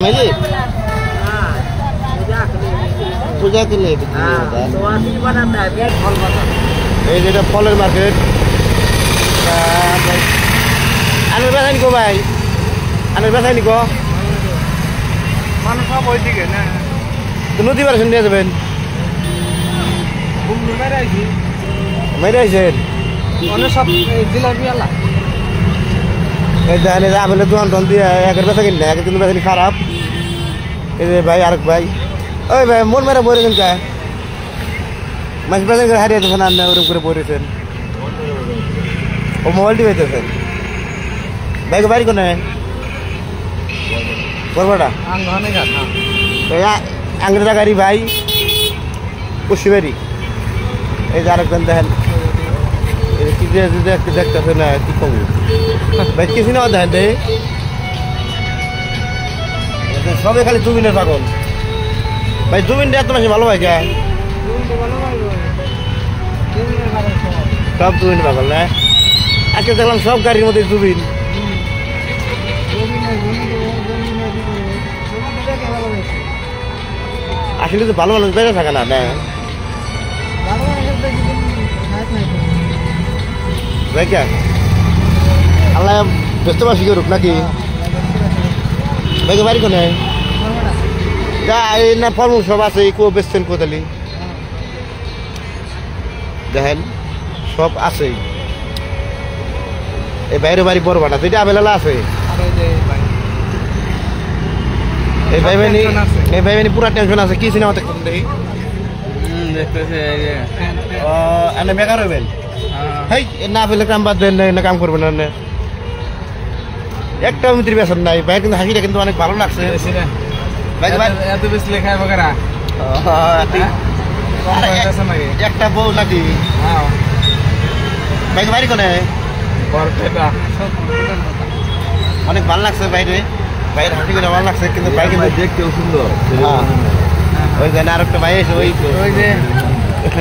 मिली पूजा के लिए ये फल मार्केट आलू बेचा निको भाई आलू बेचा निको মানুষ সব ওই দিকে না নদী পার শুনে যাবেন ঘুমু মেরাইছি মেরে আইছেন অনেক সব জিলাপি আলা এই জানে আপেল দোকান টোন দিয়ে একের বেচা কিনলে একের কিন্তু বেচা খারাপ এই যে ভাই আরেক ভাই ওই ভাই মন মেরে পড়েছেন কা মাছ বেচা করে হারিয়ে দেবেন আর ওরকম করে পড়েছেন ও মোবাইলটি পেতেছেন ভাইকে বাড়ি কোনে করবাটা আঙ্গনে ঘাট না এই আংরেজা গাড়ি ভাই পুষ্টিবাড়ি এই যে আরেকজন দেখেন কি দেখতেছে না কি কম ভাই কিছু না দেখেন রে সবে খালি জুবিনের পাগল ভাই জুবিন এত বেশি ভালো ভাই কে সব জুবিন পাগল না আজকে দেখলাম সব গাড়ির মধ্যে জুবিন আসলে তো ভালো মানুষ বেঁচে থাকে না ভাই কে আল্লাহ ব্যস্তবাসী করুক নাকি ভাইকে বাড়ি কোনে যা এই না ফলমূল সব আছে কো বেচছেন কোদালি দেখেন সব আছে এই বাইরে বাড়ি বড় বাটা যেটা আবেলা আছে এই ভাই বানি পুরা টেনশন আছে কি সিনেমাতে কোন দেই দেখতেছে এই যে এনে বেকার হইবেন হেই না পেলে কাম বাদ দেন না কাম করবেন না একটা মিত্র বেসন নাই ভাই কিন্তু হাসিটা কিন্তু অনেক ভালো লাগছে ভাই ভাই এত বেশি লেখায় বগরা একটা বউ নাকি ভাই বাড়ি কোনে অনেক ভালো লাগছে বাইরে বাইরে হাসি করে ভালো লাগছে কিন্তু ভাই কিন্তু দেখতেও সুন্দর ওই জানে আর একটা ভাই এসে ওই যে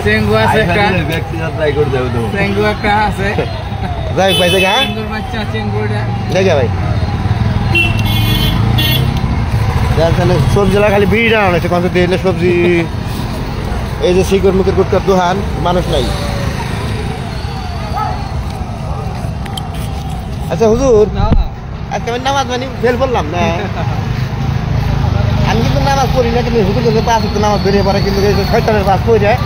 চেঙ্গু আছে একটা ব্যক্তিগত ট্রাই করে দাও তো চেঙ্গু একটা আছে যাই ভাই দেখা সুন্দর বাচ্চা চেঙ্গুটা দেখে ভাই যার সবজি খালি বিড়ি টানা হয়েছে কত দিলে সবজি এই যে শিকড় মুখের গুটকার দোকান মানুষ নাই আচ্ছা হুজুর আজকে আমি নামাজ মানে ফেল করলাম না আমি কিন্তু নামাজ পড়ি না কিন্তু হুজুর কিন্তু পাঁচ হতো নামাজ বেরিয়ে পড়ে কিন্তু ছয়টানের পাঁচ পড়ে যায়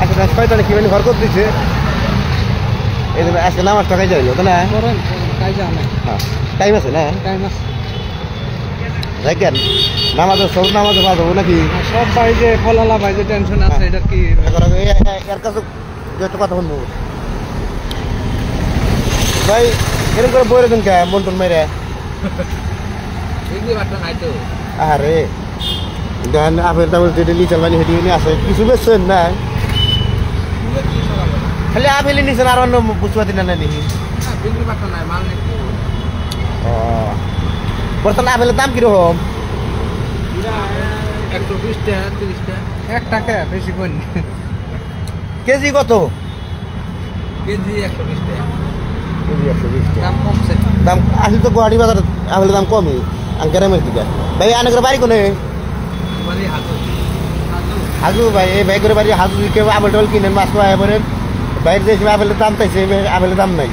আজকে ছয়টানে কি মানে হরকত দিচ্ছে এই জন্য আজকে নামাজ টাকাই যাইল তো না হ্যাঁ টাইম আছে না দেখেন নামাজের সব নামাজে পাস হবো নাকি সব ভাই যে ফলালা ভাই যে টেনশন আছে এটা কি এর কাছে যেহেতু কথা বলবো ভাই এরকম করে বই রেখেন কে মন টন মেরে আরে গান আপেল টাপেল যেটা লিচাল মানে হেঁটে নিয়ে আসে কিছু বেচছেন না খালি আপেলই নিছেন আর অন্য বুঝতে না নাকি বর্তমানে আপেলের দাম কিরকম 120 টাকা 30 টাকা 1 টাকা বেশি কোন কেজি কত কেজি 120 টাকা কেজি 120 টাকা দাম কমছে দাম আসলে তো গুয়াহাটি বাজার আপেলের দাম কমই গ্রামের দিকে ভাই আনেকের বাড়ি কোনে হাজু ভাই এই ভাই করে বাড়ি হাজু কেউ আপেল টাপেল কিনেন মাছ পাওয়া পড়েন বাইরে যে আপেলের দাম চাইছে আপেলের দাম নাই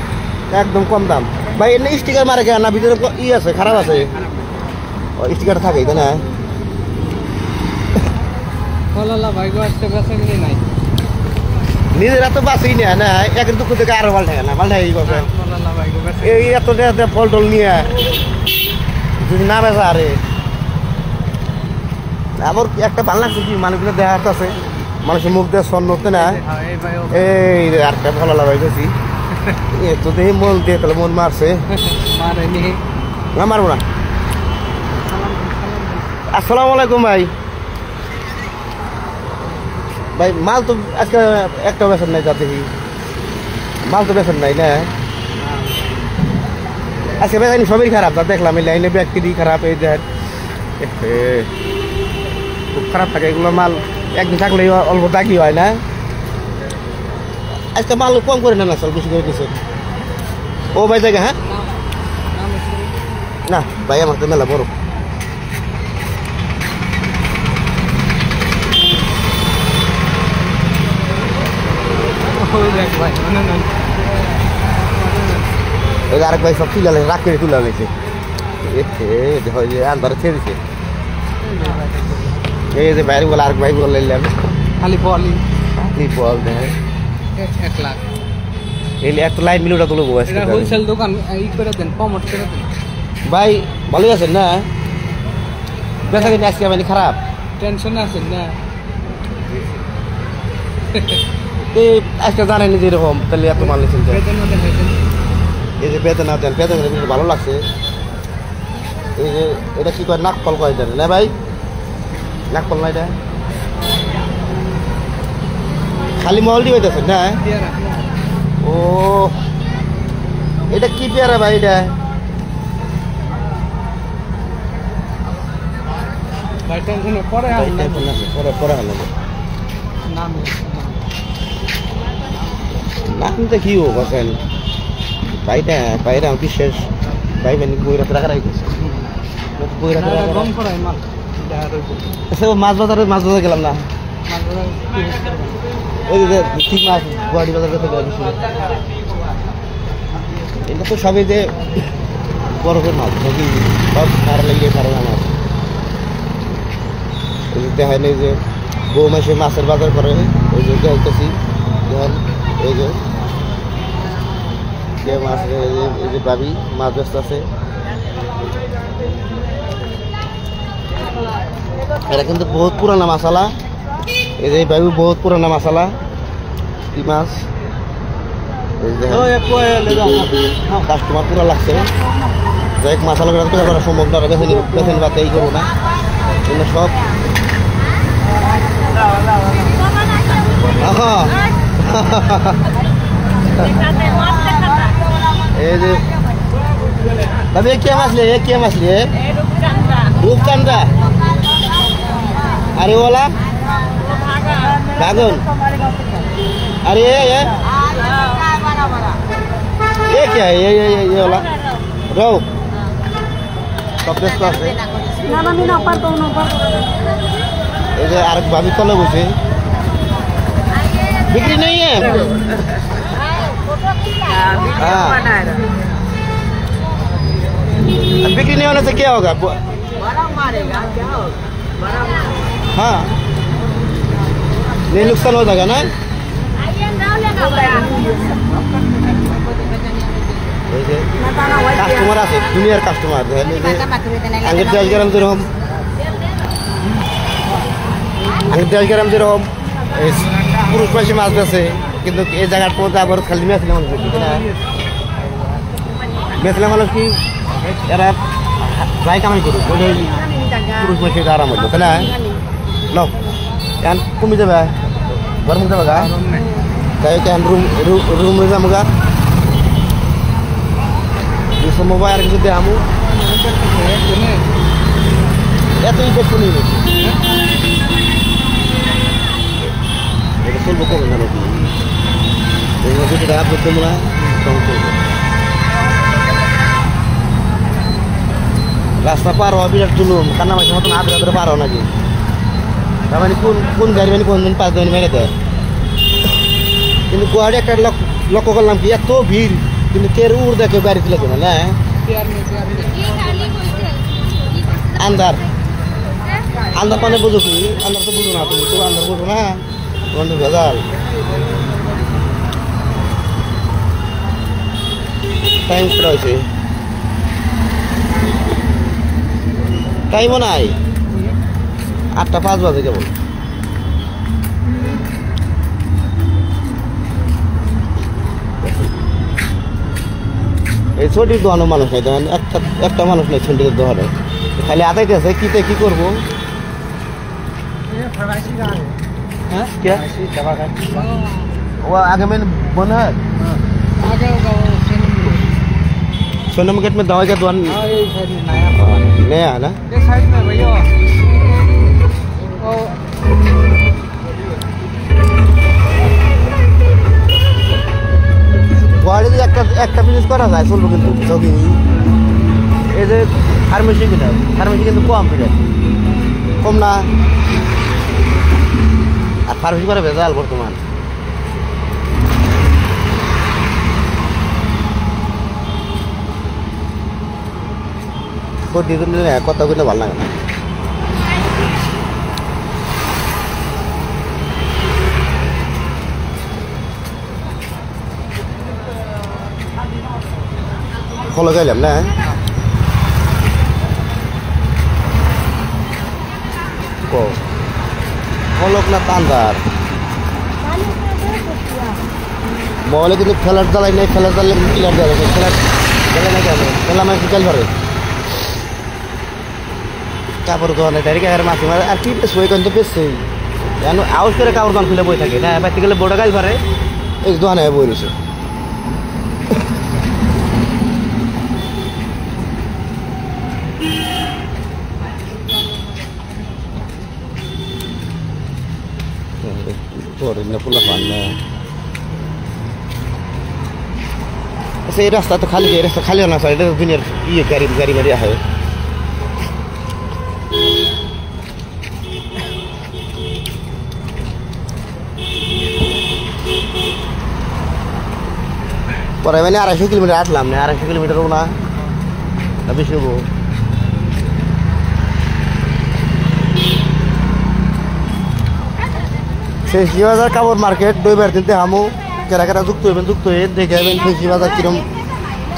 একদম কম দাম ভাই এমনি স্টিকার মারে কেন না ভিতরে ই আছে খারাপ আছে স্টিকার থাকে তাই না ফলালা ভাই গো আজকে বেচা কিনে নাই নিজেরা তো বাঁচি না একের দুঃখ থেকে আরো ভাল থাকে না ভাল থাকে এই কথা ফলালা ভাই গো বেচা এই এত ফল টল নিয়ে যদি না বেচা আরে আবার একটা ভাল লাগছে কি মানুষগুলো দেখা আছে মানুষের মুখ দিয়ে স্বর্ণ হতে না এই আর একটা ভালো লাগাই গেছি এত দেখি মন দিয়ে তাহলে মন মারছে না মারবো না আসসালামু আলাইকুম ভাই ভাই মাল তো আজকে একটা বেসন নাই যা দেখি মাল তো বেসন নাই না আজকে বেসানি সবই খারাপ তা দেখলাম এই লাইনে ব্যক্তি খারাপ এই দেখ খুব খারাপ থাকে এগুলো মাল একদিন থাকলে অল্প দাগি হয় না আজকে মাল কম করে নেন আসল বেশি করে দিচ্ছেন ও ভাই জায়গা হ্যাঁ না ভাই আমার তো মেলা বড় এই যে আরেক ভাই সব তুলে রাখ করে তুলে নিয়েছে আন্দারে ছেড়ে দিচ্ছে এই যে বাইরে বলে আরেক ভাই বলে নিলাম খালি বলই বল দেয় 1 লাখ এই একটা লাইন মিলে ওটা তুলে বসে এটা হোলসেল দোকান ই করে দেন প্রমোট করে দেন ভাই ভালোই আছেন না বেচা কিনে আজকে মানে খারাপ টেনশন আছেন না এই আজকে জানেনি যে এরকম তাহলে এত মাল নিয়েছেন এই যে বেতন না দেন বেতন ভালো লাগছে এই যে এটা কি করে নাকফল কয় দেন না ভাই নাকফল না এটা খালি মহল দিয়ে হইতেছেন না ও এটা কি পেয়ারা ভাই এটা পরে পরে হলো নাকুনটা কি হোক বসেন ভাইটা ভাইরা বিশেষ ভাই মানে বই রাতে রাখা রাখতেছে বই রাতে মাছ বাজারে গেলাম না ওই যে ঠিক মাছ গুয়াহাটি বাজার থেকে এটা তো সবই যে বরফের মাছ নদী সব সার লেগে সারা মাছ দেখা নেই যে বউ মাসে মাছের বাজার করে ওই যে দেখতেছি এই যে মাছ এই যে ভাবি মাছ ব্যস্ত আছে এটা কিন্তু বহুত পুরানা মশলা এই যে ভাবি বহুত পুরানা মশলা কি মাছ কাস্টমার পুরা লাগছে যাই মশলা করা সম্ভব না বেছেন বাতে এই করবো না কিন্তু সব तब ये क्या मछली है रूपचंदा अरे वाला भागन अरे ये क्या है ये वाला रोहू सब আছে এই যে আরেক ভাবি তলে বসে बिक्री नहीं है बिक्री नहीं होने से क्या होगा हाँ नहीं नुकसान हो जाएगा ना কাস্টমার আছে দুনিয়ার কাস্টমার আগের 10 গ্রাম যেরকম পুরুষ পাশে মাছ আছে কিন্তু এই জায়গার পর আবার খালি মেসলে মানুষ মেসলে মানুষ কি এরা যাই কামাই করুক পুরুষ পাশে আরাম হলো তাই না নো এখন কমে যাবে গরম যাবে গা তাই কেন রুম যাবো গা সম্ভব আর কিছু আমু এত ইফেক্ট শুনি চলবো কবে না নাকি দুটো টাকা করতে মনে হয় রাস্তা পার হওয়া বিরাট জুলুম কান্না মাসের মতন হাতে হাতে পার হওয়া নাকি তার মানে কোন গাড়ি মানে কোন দিন 5 দিন মেরে দেয় কিন্তু গুয়াহাটি একটা লক্ষ্য করলাম কি এত ভিড় কিন্তু কের উড় দেখে গাড়ি তুলে কেন না আন্দার মানে বুঝো কি আন্দার তো বুঝো না তুমি তো আন্দার বুঝো না বন্ধু ভেজাল টাইম হয়েছে টাইমও নাই 8:05 বাজে কেবল এই ছোটির দোকানও মানুষ নাই দেখেন একটা মানুষ নেই ছোটির দোকানে খালি আতাইতেছে কি করবো क्या वो आगे में बना है सोनम गेट में दवाई का दुकान नया है ना साइड में भैया गुवाहाटी একটা বিজনেস করা যায় চলবো কিন্তু যদি এই যে ফার্মেসি কিন্তু কম না আর ফার্মেসি করে ভেজাল বর্তমান প্রতিদিন কথা কিন্তু ভালো লাগে না। ফলো গেলাম না ফলক না তান্দার মহলে কিন্তু ফেলার জ্বালাই নেই, ফেলার জ্বালে ক্লিয়ার দেওয়া যাবে, ফেলার জ্বালে না কেন ফেলা মানে বিকাল পারে কাপড় দোকানে ডাইরেক্ট আর মাছ মারে আর কি সই কিন্তু বেশি কেন আউস করে কাপড় দোকান খুলে বই থাকে না, বাইতে গেলে বড় গাছ পারে এই দোকানে বই রয়েছে। এই রাস্তা তো খালি, এই রাস্তা খালি না স্যার, এটা দুনিয়ার ইয়ে গাড়ি গাড়ি বাড়ি হয়। পরে মানে 250 কিলোমিটার আসলাম না, 250 কিলোমিটারও না বেশি হবো। ফেসি বাজার কাপড় মার্কেট দইবার দিতে হামু কেরা কেরা যুক্ত হইবেন, যুক্ত হয়ে দেখে যাবেন ফেসি বাজার কিরম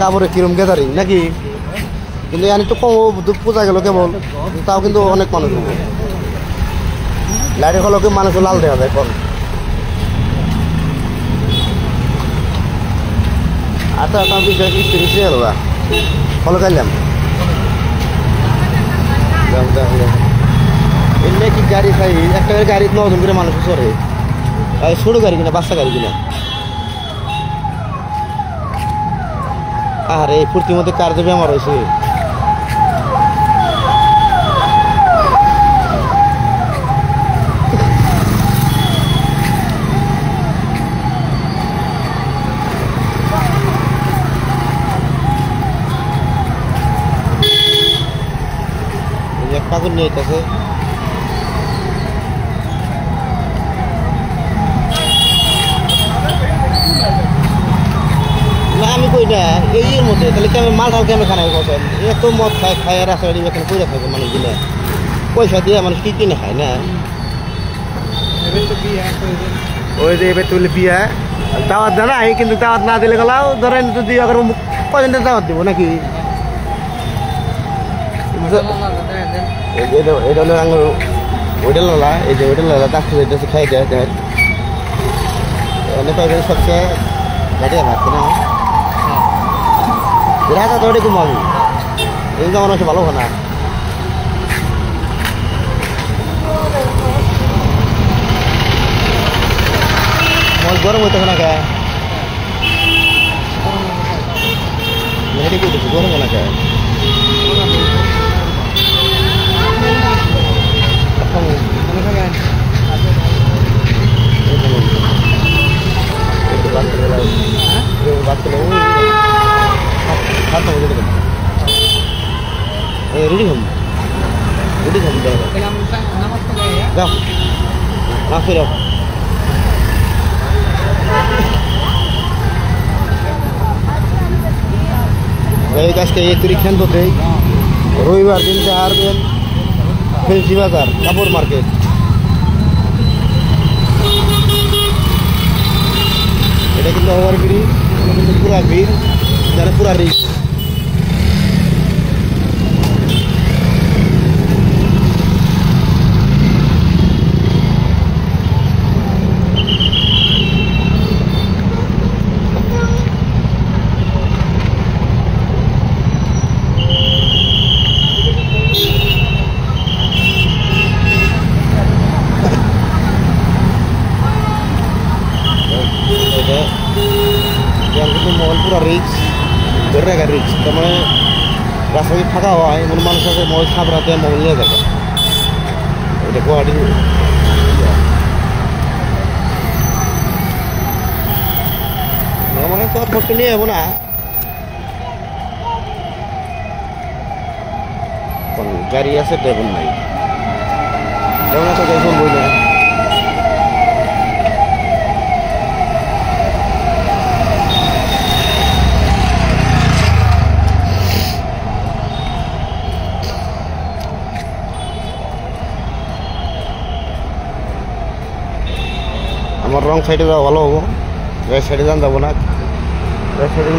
কাপড়ে কিরম গেদারিং নাকি। কিন্তু আমি তো কম পূজা গেল কেবল, তাও কিন্তু অনেক মানুষ হবে। লাইটের ফলকে মানুষ লাল দেখা যায় কম। আচ্ছা আপনার বিষয় কিস্তি গেল বা ফলো করলাম এমনি কি গাড়ি খাই একটা গাড়ি 9 জন করে মানুষ চড়ে, ছোট গাড়ি কিনা বাচ্চা গাড়ি কিনা। আর এই ফুর্তির মধ্যে কার যে বেমার হয়েছে। এক পাগল নিয়ে যেতেছে না, আমি কই না এর মধ্যে তাহলে কেমন মাল ঢাল কেমন খানায় বসেন, এত মদ খায় খায় রাস্তা এখানে কইরা খাবে মানুষগুলো, পয়সা দিয়ে মানুষ কি কিনে খায় না। ওই যে এবার তুলে বিয়া দাওয়াত জানাই, কিন্তু দাওয়াত না দিলে গেলাও ধরেন যদি কদিনটা দাওয়াত দিব নাকি। এটা হলো আঙুর ওইটা লোলা, এই যে ওইটা লোলা ডাক্তার এটা খাই দেয় দেয় পাইবেন সবচেয়ে গাড়ি ভাবছে না রাখা তো ওটা ঘুমাবি এই যেমন হচ্ছে ভালো না। মন গরম হইতে না কে গরম না কে रेडी हम जाओ ना फिर আজকে এই তারিখ হতে রবিবার দিন আর দিন ফেন্সি বাজার কাপড় মার্কেট এটা কিন্তু ওভার ব্রিজ কিন্তু পুরা ভিড় যারা পুরা রিস্ক। মহল পুরা রিক্স ধরে রাখার রিক্স, তার মানে রাস্তা যদি ফাঁকা হয় এমন মানুষ আছে মহল সাবরাতে মহল নিয়ে যাবে। এটা গুয়াহাটি আমার তো ফটো নিয়ে যাবো না, গাড়ি আছে ড্রাইভার নাই, যেমন আছে গাড়ি বলবই না। আমার রং সাইডে যাওয়া ভালো হবো, রাইট সাইডে যাবো না। রাইট সাইডে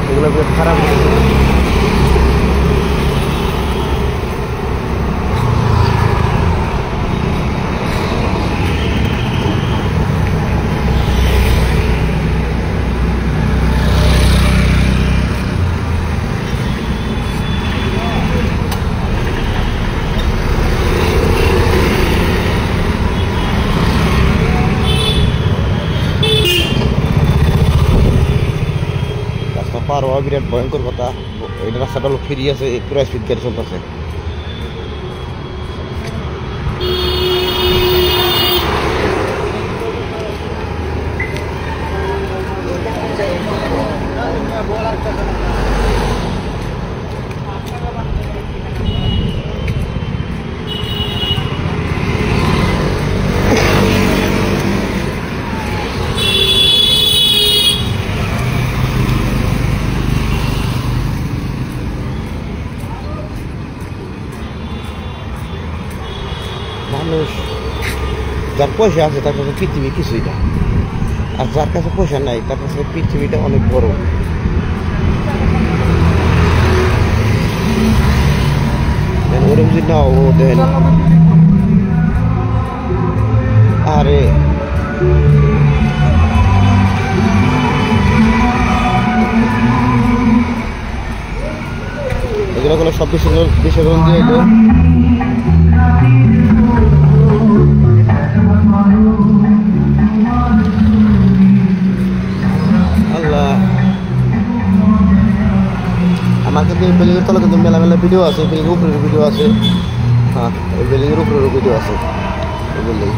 এগুলো বেশ খারাপ হচ্ছে। পার হওয়া বিরাট ভয়ঙ্কর কথা। এই রাস্তাটা হলো ফ্রি আছে, পুরো স্পিড গাড়ি চলতেছে। মানুষ যার পয়সা আছে তার কাছে পৃথিবী কিছুই না, আর যার কাছে পয়সা নাই তার কাছে পৃথিবীটা অনেক বড়। ওরকম যদি না ও দেন আরে এগুলো গুলো সব বিসর্জন দিয়ে এলো। আল্লাহ, আমার কিন্তু এই বিল্ডিংয়ের তলে কিন্তু মেলা মেলা ভিডিও আছে, বিল্ডিং উপরের ভিডিও আছে। হ্যাঁ, এই বিল্ডিংয়ের উপরের ভিডিও আছে। এই বিল্ডিং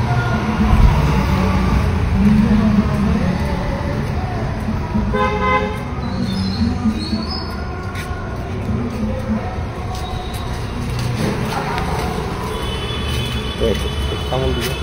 সামল দিকে